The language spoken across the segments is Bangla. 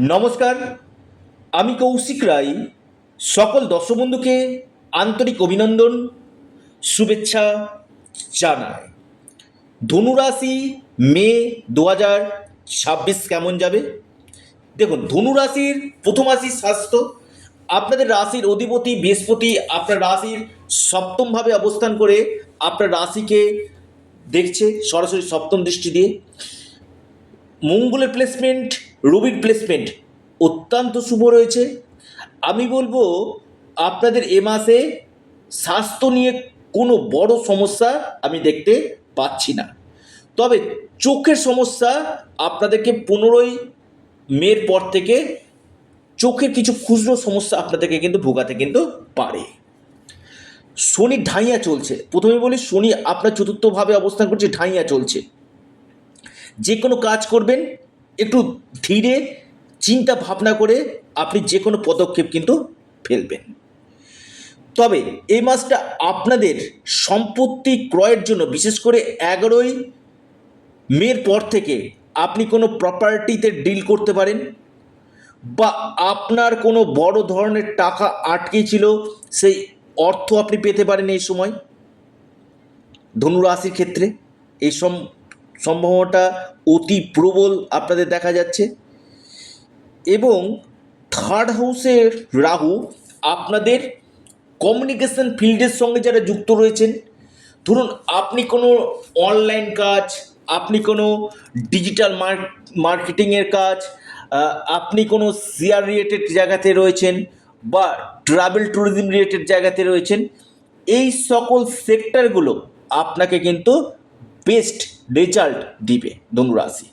নমস্কার, আমি কৌশিক রায়। সকল দর্শক বন্ধুকে আন্তরিক অভিনন্দন, শুভেচ্ছা জানাই। ধনুরাশি মে 2026 কেমন যাবে? দেখুন, ধনুরাশির প্রথম রাশি স্বাস্থ্য। আপনাদের রাশির অধিপতি বৃহস্পতি আপনার রাশির সপ্তমভাবে অবস্থান করে আপনার রাশিকে দেখছে সরাসরি সপ্তম দৃষ্টি দিয়ে। মঙ্গলের প্লেসমেন্ট, রবির প্লেসমেন্ট অত্যন্ত শুভ রয়েছে। আমি বলবো আপনাদের এ মাসে স্বাস্থ্য নিয়ে কোনো বড় সমস্যা আমি দেখতে পাচ্ছি না। তবে চোখের সমস্যা আপনাদেরকে 15ই মের পর থেকে চোখের কিছু খুচরো সমস্যা আপনাদেরকে কিন্তু ভোগাতে কিন্তু পারে। শনি ঢাইয়া চলছে। প্রথমে বলি, শনি আপনার চতুর্থভাবে অবস্থান করছে, ঢাইয়া চলছে। যে কোনো কাজ করবেন একটু ধীরে চিন্তা ভাবনা করে আপনি যে কোনো পদক্ষেপ কিন্তু ফেলবেন। তবে এই মাসটা আপনাদের সম্পত্তি ক্রয়ের জন্য, বিশেষ করে 11ই মের পর থেকে আপনি কোনো প্রপার্টিতে ডিল করতে পারেন, বা আপনার কোনো বড় ধরনের টাকা আটকে ছিল সেই অর্থ আপনি পেতে পারেন এই সময়। ধনুরাশির ক্ষেত্রে এই সম্ভাবনাটা অতি প্রবল আপনাদের দেখা যাচ্ছে। এবং থার্ড হাউসের রাহু আপনাদের কমিউনিকেশন ফিল্ডের সঙ্গে যারা যুক্ত রয়েছেন, ধরুন আপনি কোনো অনলাইন কাজ, আপনি কোনো ডিজিটাল মার্কেটিংয়ের কাজ, আপনি কোনো শেয়ার রিলেটেড জায়গাতে রয়েছেন, বা ট্রাভেল ট্যুরিজম রিলেটেড জায়গাতে রয়েছেন, এই সকল সেক্টরগুলো আপনাকে কিন্তু বেস্ট রেজাল্ট দিবে ধনুরাশি।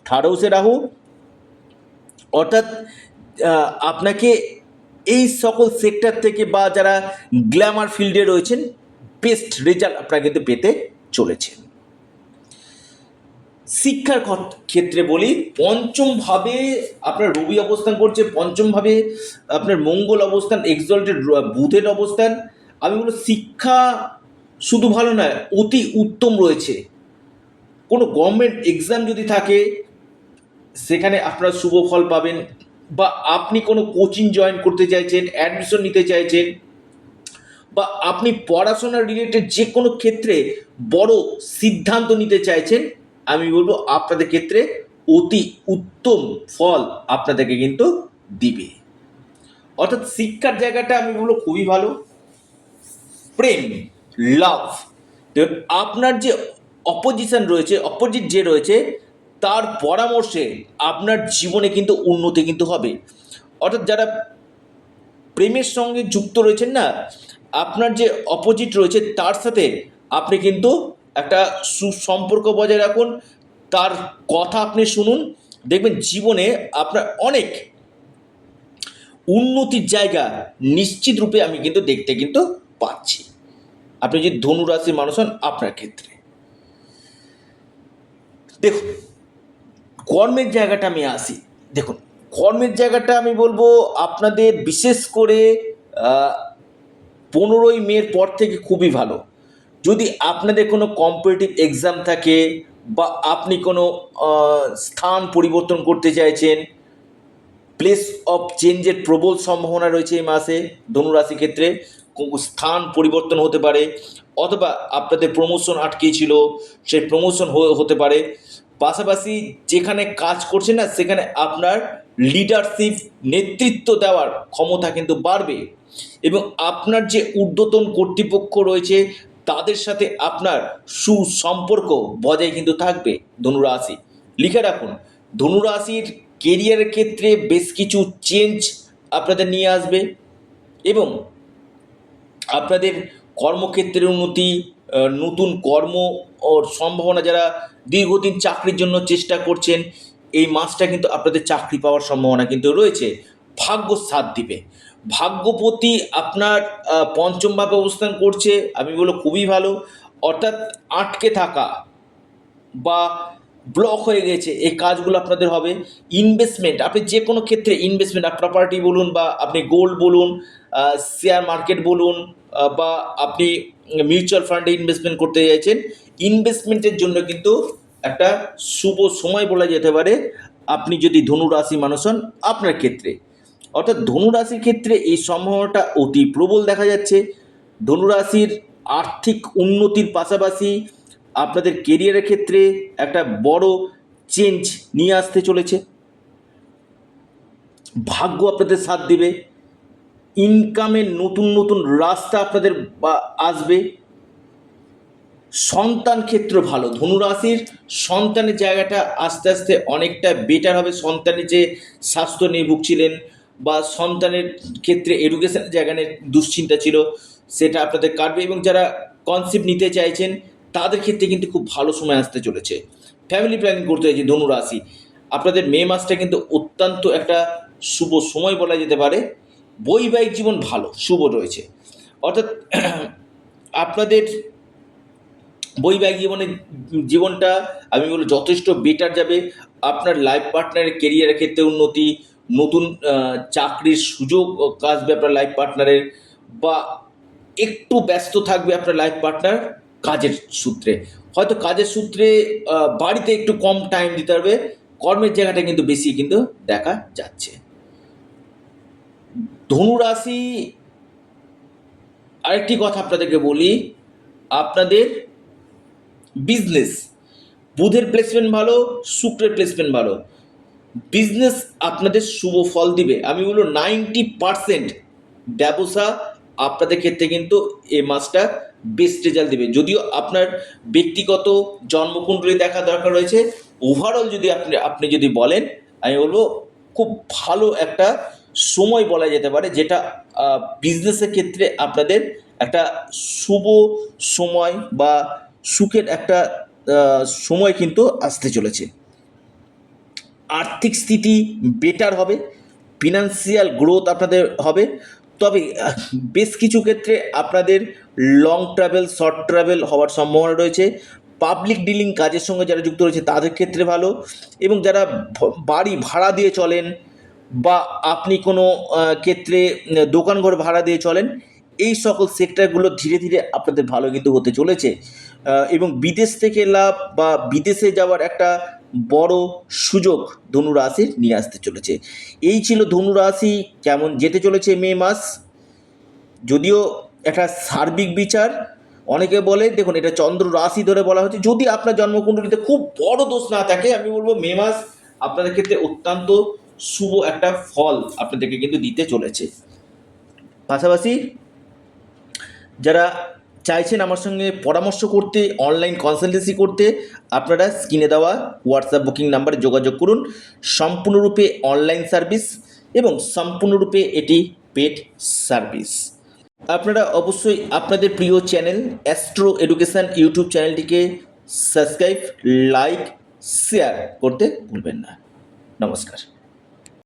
থার্ড হাউসে রাহু অর্থাৎ আপনাকে এই সকল সেক্টর থেকে, বা যারা গ্ল্যামার ফিল্ডে রয়েছেন, বেস্ট রেজাল্ট আপনারা কিন্তু পেতে চলেছেন। শিক্ষার ক্ষেত্রে বলি, পঞ্চমভাবে আপনার রবি অবস্থান করছে, পঞ্চমভাবে আপনার মঙ্গল অবস্থান, এক্সল্টেড বুধের অবস্থান। আমি বলবো শিক্ষা শুধু ভালো নয়, অতি উত্তম রয়েছে। কোনো গভর্নমেন্ট এক্সাম যদি থাকে সেখানে আপনারা শুভ ফল পাবেন, বা আপনি কোনো কোচিং জয়েন করতে চাইছেন, অ্যাডমিশন নিতে চাইছেন, বা আপনি পড়াশোনা রিলেটেড যে কোনো ক্ষেত্রে বড় সিদ্ধান্ত নিতে চাইছেন, আমি বলবো আপনাদের ক্ষেত্রে অতি উত্তম ফল আপনাদেরকে কিন্তু দিবে। অর্থাৎ শিক্ষার জায়গাটা আমি বলবো খুবই ভালো। প্রেম, লাভ, আপনার যে অপোজিশন রয়েছে, অপোজিট যে রয়েছে, তার পরামর্শে আপনার জীবনে কিন্তু উন্নতি কিন্তু হবে। অর্থাৎ যারা প্রেমের সঙ্গে যুক্ত রয়েছেন না, আপনার যে অপোজিট রয়েছে তার সাথে আপনি কিন্তু একটা সুসম্পর্ক বজায় রাখুন, তার কথা আপনি শুনুন, দেখবেন জীবনে আপনার অনেক উন্নতির জায়গা নিশ্চিত রূপে আমি কিন্তু দেখতে কিন্তু পাচ্ছি। আপনি যদি ধনুরাশির মানুষ হন, আপনার ক্ষেত্রে দেখুন কর্মের জায়গাটা আমি আসি। দেখুন, কর্মের জায়গাটা আমি বলবো আপনাদের বিশেষ করে 15ই মের পর থেকে খুবই ভালো। যদি আপনাদের কোনো কম্পিটিটিভ এক্সাম থাকে, বা আপনি কোনো স্থান পরিবর্তন করতে চাইছেন, প্লেস অফ চেঞ্জের প্রবল সম্ভাবনা রয়েছে এই মাসে ধনুরাশি ক্ষেত্রে। স্থান পরিবর্তন হতে পারে, অথবা আপনাদের প্রমোশন আটকে ছিল, সেই প্রমোশন হতে পারে। পাশাপাশি যেখানে কাজ করছেন না, সেখানে আপনার লিডারশিপ, নেতৃত্ব দেওয়ার ক্ষমতা কিন্তু বাড়বে, এবং আপনার যে ঊর্ধ্বতন কর্তৃপক্ষ রয়েছে তাদের সাথে আপনার সুসম্পর্ক বজায় কিন্তু থাকবে ধনুরাশি। লিখে রাখুন, ধনুরাশির কেরিয়ারের ক্ষেত্রে বেশ কিছু চেঞ্জ আপনাদের নিয়ে আসবে, এবং আপনাদের কর্মক্ষেত্রের উন্নতি, নতুন কর্ম ওর সম্ভাবনা, যারা দীর্ঘদিন চাকরির জন্য চেষ্টা করছেন, এই মাসটা কিন্তু আপনাদের চাকরি পাওয়ার সম্ভাবনা কিন্তু রয়েছে। ভাগ্য সাথ দিবে। ভাগ্যপতি আপনার পঞ্চমভাবে অবস্থান করছে, আমি বলবো খুবই ভালো। অর্থাৎ আটকে থাকা বা ব্লক হয়ে গেছে এই কাজগুলো আপনাদের হবে। ইনভেস্টমেন্ট, আপনি যে কোনো ক্ষেত্রে ইনভেস্টমেন্ট, প্রপার্টি বলুন, বা আপনি গোল্ড বলুন, শেয়ার মার্কেট বলুন, বা আপনি মিউচুয়াল ফান্ডে ইনভেস্টমেন্ট করতে চাইছেন, ইনভেস্টমেন্টের জন্য কিন্তু একটা শুভ সময় বলা যেতে পারে আপনি যদি ধনুরাশি মানুষ হন আপনার ক্ষেত্রে, অর্থাৎ ধনুরাশির ক্ষেত্রে এই সম্ভাবনাটা অতি প্রবল দেখা যাচ্ছে। ধনুরাশির আর্থিক উন্নতির পাশাপাশি আপনাদের কেরিয়ারের ক্ষেত্রে একটা বড় চেঞ্জ নিয়ে আসতে চলেছে। ভাগ্য আপনাদের সাথ দেবে, ইনকামের নতুন নতুন রাস্তা আপনাদের আসবে। সন্তান ক্ষেত্র ভালো, ধনুরাশির সন্তানের জায়গাটা আস্তে আস্তে অনেকটা বেটার হবে। সন্তানের যে স্বাস্থ্য নিয়ে ভুগছিলেন বা সন্তানের ক্ষেত্রে এডুকেশনের জায়গা নিয়ে দুশ্চিন্তা ছিল, সেটা আপনাদের কাটবে। এবং যারা কনসেপ্ট নিতে চাইছেন তাদের ক্ষেত্রে কিন্তু খুব ভালো সময় আসতে চলেছে। ফ্যামিলি প্ল্যানিং করতে চাইছে ধনুরাশি, আপনাদের মে মাসটা কিন্তু অত্যন্ত একটা শুভ সময় বলা যেতে পারে। বৈবাহিক জীবন ভালো, শুভ রয়েছে, অর্থাৎ আপনাদের বৈবাহিক জীবনটা আমি বলবো যথেষ্ট বেটার যাবে। আপনার লাইফ পার্টনারের কেরিয়ারের ক্ষেত্রে উন্নতি, নতুন চাকরির সুযোগ আসবে আপনার লাইফ পার্টনারের, বা একটু ব্যস্ত থাকবে আপনার লাইফ পার্টনার কাজের সূত্রে। হয়তো কাজের সূত্রে বাড়িতে একটু কম টাইম দিতে হবে, কর্মের জায়গাটা কিন্তু বেশি কিন্তু দেখা যাচ্ছে। ধনুরাশি, আরেকটি কথা আপনাদেরকে বলি, আপনাদের বিজনেস, বুধের প্লেসমেন্ট ভালো, শুক্রের প্লেসমেন্ট ভালো, বিজনেস আপনাদের শুভ ফল দিবে। আমি বলবো 90% ব্যবসা আপনাদের ক্ষেত্রে কিন্তু এই মাসটা বেস্ট রেজাল্ট দেবে। যদিও আপনার ব্যক্তিগত জন্মকুণ্ডলী দেখা দরকার রয়েছে, ওভারঅল যদি আপনি যদি বলেন, আমি বলবো খুব ভালো একটা সময় বলা যেতে পারে, যেটা বিজনেসের ক্ষেত্রে আপনাদের একটা শুভ সময় বা সুখের একটা সময় কিন্তু আসতে চলেছে। আর্থিক স্থিতি বেটার হবে, ফিনান্সিয়াল গ্রোথ আপনাদের হবে। তবে বেশ কিছু ক্ষেত্রে আপনাদের লং ট্রাভেল, শর্ট ট্রাভেল হওয়ার সম্ভাবনা রয়েছে। পাবলিক ডিলিং কাজের সঙ্গে যারা যুক্ত রয়েছে তাদের ক্ষেত্রে ভালো, এবং যারা বাড়ি ভাড়া দিয়ে চলেন বা আপনি কোনো ক্ষেত্রে দোকানঘর ভাড়া দিয়ে চলেন, এই সকল সেক্টরগুলো ধীরে ধীরে আপনাদের ভালো কিন্তু হতে চলেছে। এবং বিদেশ থেকে লাভ বা বিদেশে যাওয়ার একটা বড় সুযোগ ধনুরাশির নিয়ে আসতে চলেছে। এই ছিল ধনুরাশি কেমন যেতে চলেছে মে মাস। যদিও একটা সার্বিক বিচার, অনেকে বলে দেখুন এটা চন্দ্র রাশি ধরে বলা হচ্ছে, যদি আপনার জন্মকুণ্ডলিতে খুব বড় দোষ না থাকে, আমি বলবো মে মাস আপনাদের ক্ষেত্রে অত্যন্ত শুভ একটা ফল আপনাদেরকে কিন্তু দিতে চলেছে। পাশাপাশি যারা চাইছেন আমার সঙ্গে পরামর্শ করতে, অনলাইন কনসালটেন্সি করতে, আপনারা স্ক্রিনে দেওয়া হোয়াটসঅ্যাপ বুকিং নাম্বারে যোগাযোগ করুন। সম্পূর্ণরূপে অনলাইন সার্ভিস এবং সম্পূর্ণরূপে এটি পেড সার্ভিস। আপনারা অবশ্যই আপনাদের প্রিয় চ্যানেল অ্যাস্ট্রো এডুকেশান ইউটিউব চ্যানেলটিকে সাবস্ক্রাইব, লাইক, শেয়ার করতে ভুলবেন না। নমস্কার।